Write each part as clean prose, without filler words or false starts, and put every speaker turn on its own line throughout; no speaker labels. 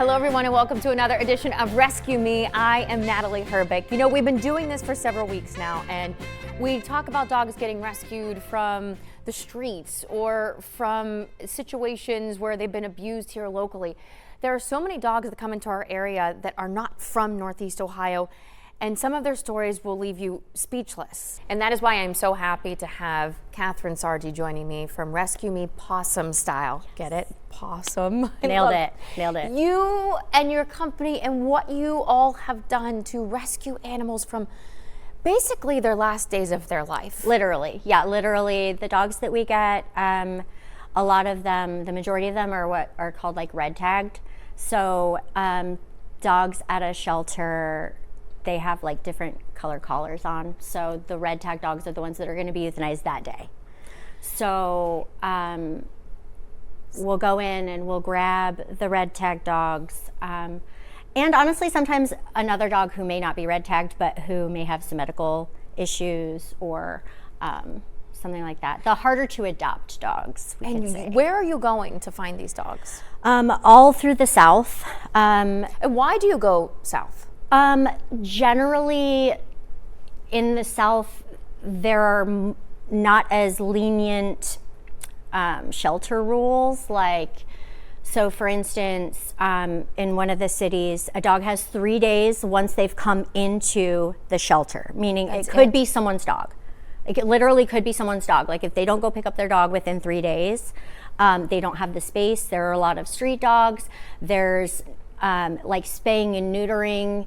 Hello everyone and welcome to another edition of Rescue Me. I am Natalie Herbeck. You know, we've been doing this for several weeks now, and we talk about dogs getting rescued from the streets or from situations where they've been abused here locally. There are so many dogs that come into our area that are not from Northeast Ohio, and some of their stories will leave you speechless. And that is why I'm so happy to have Catherine Sargi joining me from Rescue Me Pawsome Style. Yes. Get it? Pawsome.
Nailed it.
You and your company and what you all have done to rescue animals from basically their last days of their life.
Literally. Yeah, literally. The dogs that we get, a lot of them, the majority of them are what are called like red tagged. So dogs at a shelter, they have like different color collars on. So the red tag dogs are the ones that are going to be euthanized that day. So we'll go in and we'll grab the red tag dogs. And honestly, sometimes another dog who may not be red tagged, but who may have some medical issues or something like that. The harder to adopt dogs, we can say.
Where are you going to find these dogs?
All through the South.
And why do you go south?
Generally in the South, there are not as lenient shelter rules. Like, so for instance, in one of the cities, a dog has 3 days once they've come into the shelter, meaning it could be someone's dog. It literally could be someone's dog. Like if they don't go pick up their dog within 3 days, they don't have the space. There are a lot of street dogs. There's like spaying and neutering.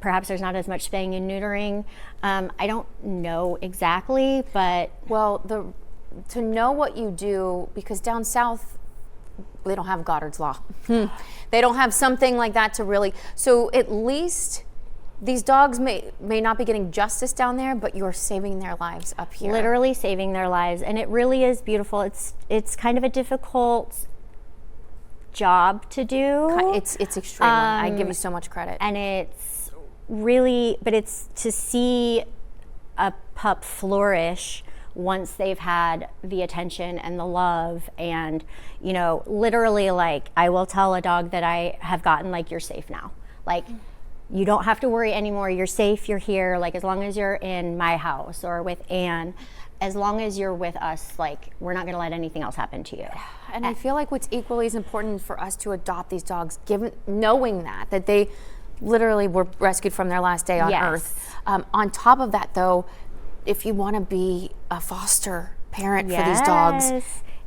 Perhaps there's not as much spaying and neutering. I don't know exactly, but
well, to know what you do, because down south they don't have Goddard's law. They don't have something like that to really. So at least these dogs may not be getting justice down there, but you're saving their lives up here.
Literally saving their lives, and it really is beautiful. It's kind of a difficult job to do.
It's extremely. I give you so much credit.
And it's really, but it's to see a pup flourish once they've had the attention and the love, and you know, literally, like I will tell a dog that I have gotten, like, you're safe now. Like, you don't have to worry anymore. You're safe. You're here. Like, as long as you're in my house or with Anne, as long as you're with us, like, we're not going to let anything else happen to you.
And I feel like what's equally as important for us to adopt these dogs, knowing that they literally were rescued from their last day on Earth. On top of that, though, if you want to be a foster parent for these dogs,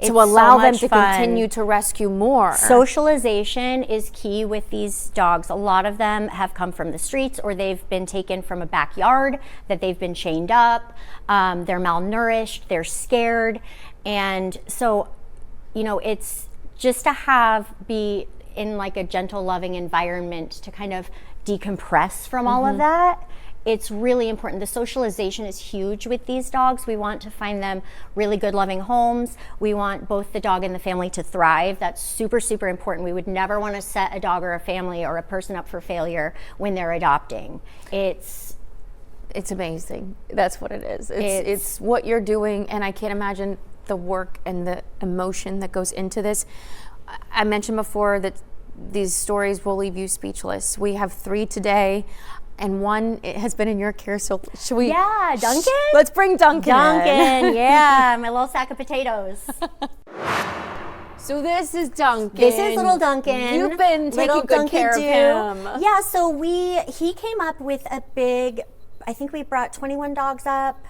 to allow them to continue to rescue more.
Socialization is key with these dogs. A lot of them have come from the streets, or they've been taken from a backyard that they've been chained up. They're malnourished, they're scared. And so, you know, it's just to be in like a gentle, loving environment to kind of decompress from all of that. It's really important. The socialization is huge with these dogs. We want to find them really good, loving homes. We want both the dog and the family to thrive. That's super, super important. We would never want to set a dog or a family or a person up for failure when they're adopting. It's
amazing. That's what it is. It's what you're doing, and I can't imagine the work and the emotion that goes into this. I mentioned before that these stories will leave you speechless. We have 3 today. And one has been in your care, so should we?
Yeah, Duncan?
Let's bring Duncan
in. Yeah, my little sack of potatoes.
So this is Duncan.
This is little Duncan.
You've been taking good care of him.
Yeah, so he came up with a big, I think we brought 21 dogs up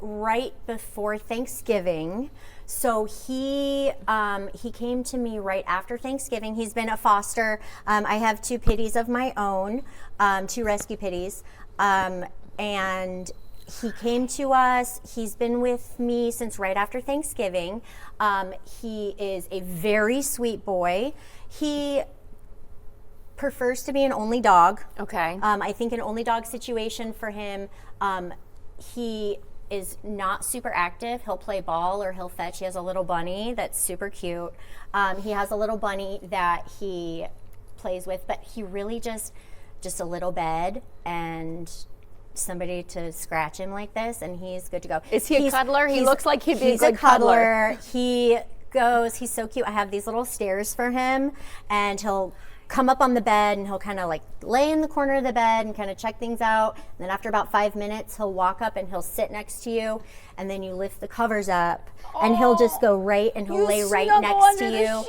right before Thanksgiving. So he came to me right after Thanksgiving. He's been a foster. I have 2 pitties of my own, 2 rescue pitties, and he came to us. He's been with me since right after Thanksgiving. He is a very sweet boy. He prefers to be an only dog.
Okay.
I think an only dog situation for him, he is not super active. He'll play ball or he'll fetch. He has a little bunny that's super cute. He has a little bunny that he plays with, but he really just a little bed and somebody to scratch him like this, and he's good to go.
Is he a cuddler? He looks like he'd be a good
cuddler. He goes, he's so cute. I have these little stairs for him, and he'll come up on the bed and he'll kind of like lay in the corner of the bed and kind of check things out. And then after about 5 minutes, he'll walk up and he'll sit next to you, and then you lift the covers up and he'll just go right and he'll lay right next to you.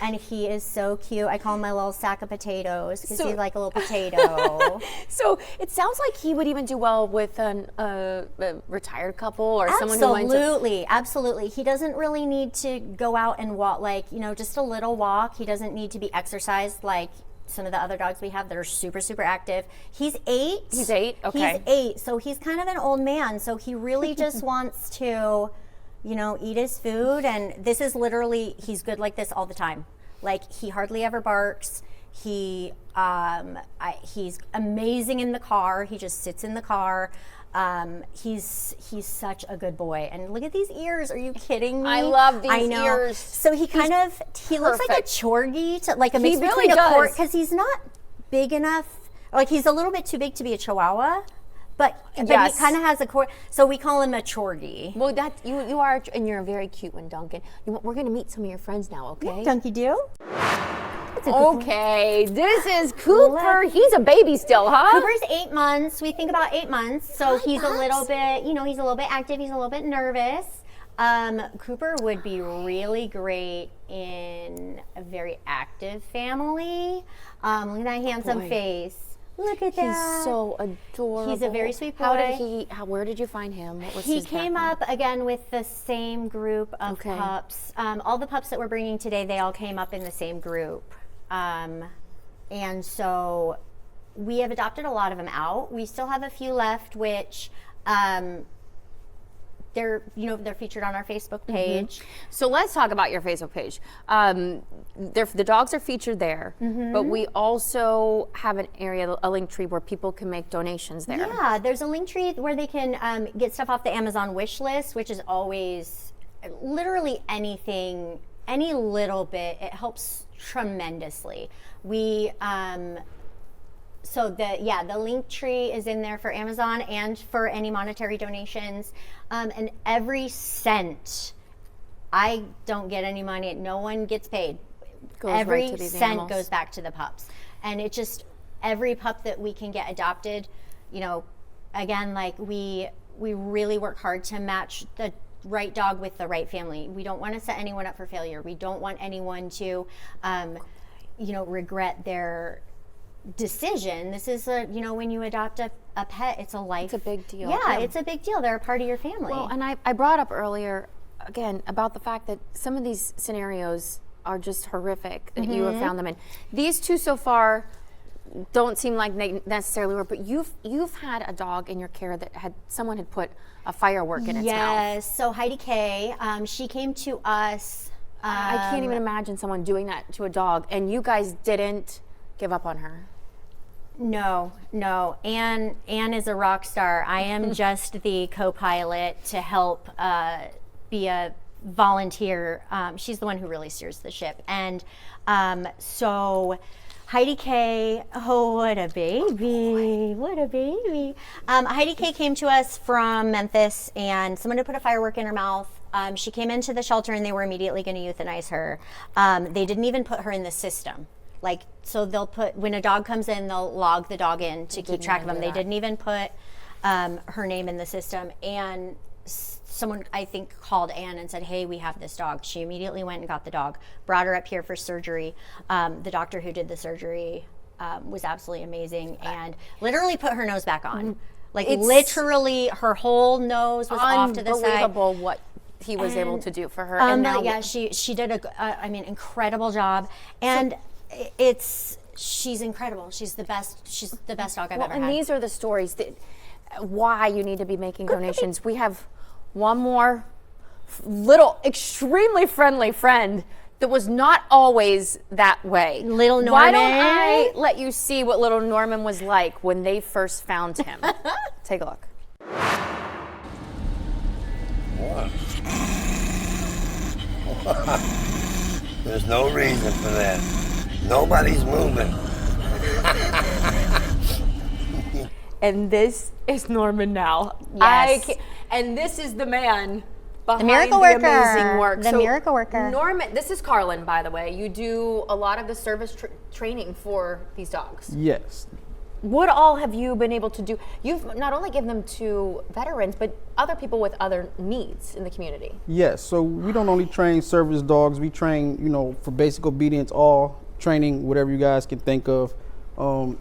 And he is so cute. I call him my little sack of potatoes because he's like a little potato.
So it sounds like he would even do well with a retired couple or someone who wants
to. Absolutely. He doesn't really need to go out and walk, like, just a little walk. He doesn't need to be exercised like some of the other dogs we have that are super, super active. He's 8.
He's 8? Okay.
He's 8, so he's kind of an old man. So he really just wants to, eat his food. And this is literally, he's good like this all the time. Like, he hardly ever barks. He's amazing in the car. He just sits in the car. He's such a good boy. And look at these ears. Are you kidding me?
I love these ears.
So he looks like a corgi, like a mix between a corgi, because he's not big enough. Like, he's a little bit too big to be a Chihuahua, but he kind of has a corgi. So we call him a corgi.
Well, you are, and you're a very cute one, Duncan. We're going to meet some of your friends now, okay?
Yeah, Dunky do.
Okay, this is Cooper. He's a baby still, huh?
Cooper's 8 months. We think about 8 months. So he's a little bit, he's a little bit active. He's a little bit nervous. Cooper would be really great in a very active family. Look at that handsome face. Look at that.
He's so adorable.
He's a very sweet boy.
Where did you find him? What was
he
his
came
background?
up again with the same group of pups. All the pups that we're bringing today, they all came up in the same group. And so we have adopted a lot of them out. We still have a few left, which they're featured on our Facebook page.
So let's talk about your Facebook page. The dogs are featured there, but we also have an area, a link tree where people can make donations there.
Yeah, there's a link tree where they can get stuff off the Amazon wish list, which is always literally anything, any little bit, it helps tremendously. So the link tree is in there for Amazon and for any monetary donations. And every cent, I don't get any money. No one gets paid. Every cent goes back to the pups. And it just, every pup that we can get adopted, again, like we really work hard to match the right dog with the right family. We don't want to set anyone up for failure. We don't want anyone to, regret their decision. This is when you adopt a pet, it's a life.
It's a big deal.
Yeah, it's a big deal. They're a part of your family.
Well, and I brought up earlier, again, about the fact that some of these scenarios are just horrific that you have found them in. These two so far don't seem like they necessarily were, but you've had a dog in your care that someone had put a firework in its mouth.
Yes, so Heidi K, she came to us.
I can't even imagine someone doing that to a dog, and you guys didn't give up on her.
No. Anne is a rock star. I am just the co-pilot to help be a volunteer. She's the one who really steers the ship. And so Heidi K, oh, what a baby. What a baby. Heidi K came to us from Memphis, and someone had put a firework in her mouth. She came into the shelter, and they were immediately going to euthanize her. They didn't even put her in the system. So they'll put, when a dog comes in, they'll log the dog in to keep track of them. They didn't even put her name in the system. And someone, I think, called Anne and said, hey, we have this dog. She immediately went and got the dog, brought her up here for surgery. The doctor who did the surgery was absolutely amazing and literally put her nose back on. Literally, her whole nose was off to the side.
Unbelievable what he was able to do for her. And now
she did incredible job. And she's incredible. She's the best dog I've ever had.
And these are the stories why you need to be making donations. We have one more little extremely friendly friend that was not always that way.
Little Norman.
Why don't I let you see what little Norman was like when they first found him? Take a look.
There's no reason for that. Nobody's moving.
And this is Norman now.
Yes.
And this is the man behind
miracle
the
worker.
amazing work.
The miracle worker.
Norman, this is Carlin, by the way. You do a lot of the service training for these dogs.
Yes.
What all have you been able to do? You've not only given them to veterans, but other people with other needs in the community.
Yes. So we don't only train service dogs. We train, for basic obedience, all training, whatever you guys can think of.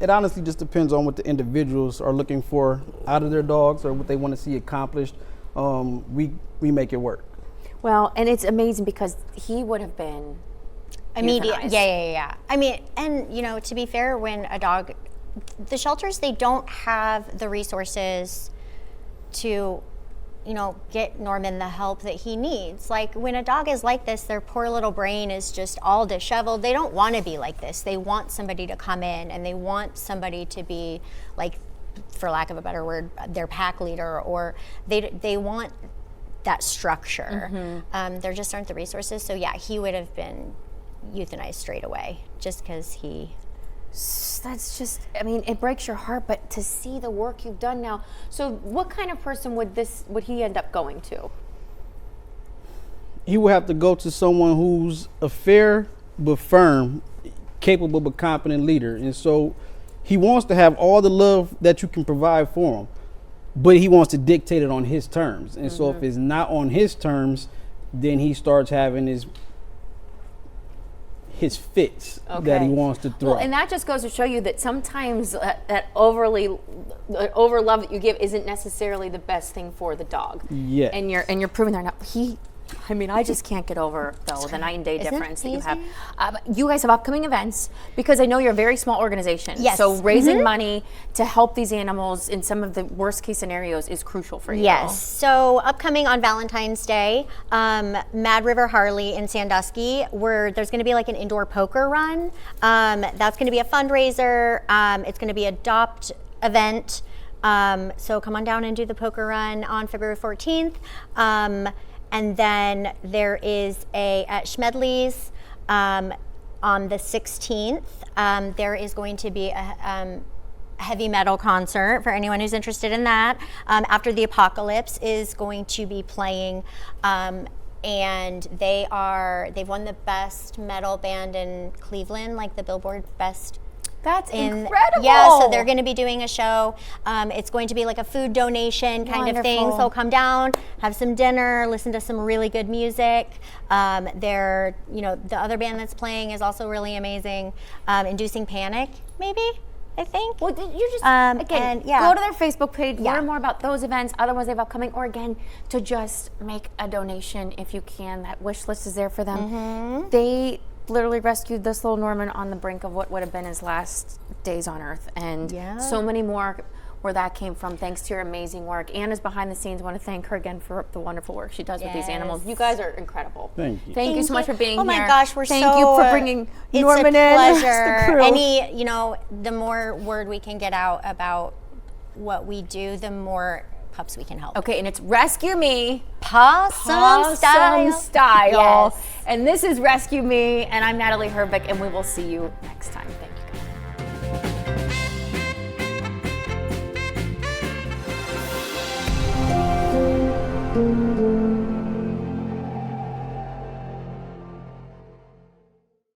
It honestly just depends on what the individuals are looking for out of their dogs or what they want to see accomplished. We make it work.
Well, and it's amazing because he would have been
Immediate.
euthanized.
Yeah. I mean, and to be fair, when a dog, the shelters, they don't have the resources to, get Norman the help that he needs. Like when a dog is like this, their poor little brain is just all disheveled. They don't want to be like this. They want somebody to come in and they want somebody to be like, for lack of a better word, their pack leader, or they want that structure. There just aren't the resources. So yeah, he would have been euthanized straight away just because he...
That's just, it breaks your heart, but to see the work you've done now. So what kind of person would he end up going to?
He would have to go to someone who's a fair but firm, capable but competent leader. And so he wants to have all the love that you can provide for him, but he wants to dictate it on his terms. And so if it's not on his terms, then he starts having his fits that he wants to throw.
Well, and that just goes to show you that sometimes that over love that you give isn't necessarily the best thing for the dog.
Yeah.
And you're proving they're not. I just can't get over though the night and day difference that you have. You guys have upcoming events because I know you're a very small organization.
Yes.
So raising money to help these animals in some of the worst case scenarios is crucial for you.
Yes. So upcoming on Valentine's Day, Mad River Harley in Sandusky, there's going to be like an indoor poker run. That's going to be a fundraiser. It's going to be a adopt event. So come on down and do the poker run on February 14th. And then there is at Schmedley's on the 16th. There is going to be a heavy metal concert for anyone who's interested in that. After the Apocalypse is going to be playing, and they've won the best metal band in Cleveland, like the Billboard Best.
That's incredible.
Yeah, so they're going to be doing a show. It's going to be like a food donation kind of thing. So come down, have some dinner, listen to some really good music. The other band that's playing is also really amazing. Inducing Panic, maybe, I think.
Well, you just, go to their Facebook page, learn more about those events, other ones they have upcoming, or again, to just make a donation if you can. That wish list is there for them. They literally rescued this little Norman on the brink of what would have been his last days on earth, and so many more where that came from thanks to your amazing work. Anna's behind the scenes. I want to thank her again for the wonderful work she does with these animals. You guys are incredible.
Thank you.
Thank you so much for being here.
Oh my gosh,
thank you for bringing Norman in.
It's a pleasure.
The crew.
The more word we can get out about what we do, the more pups we can help.
Okay, and it's Rescue Me
Pawsome style.
Yes. And this is Rescue Me, and I'm Natalie Herbeck, and we will see you next time.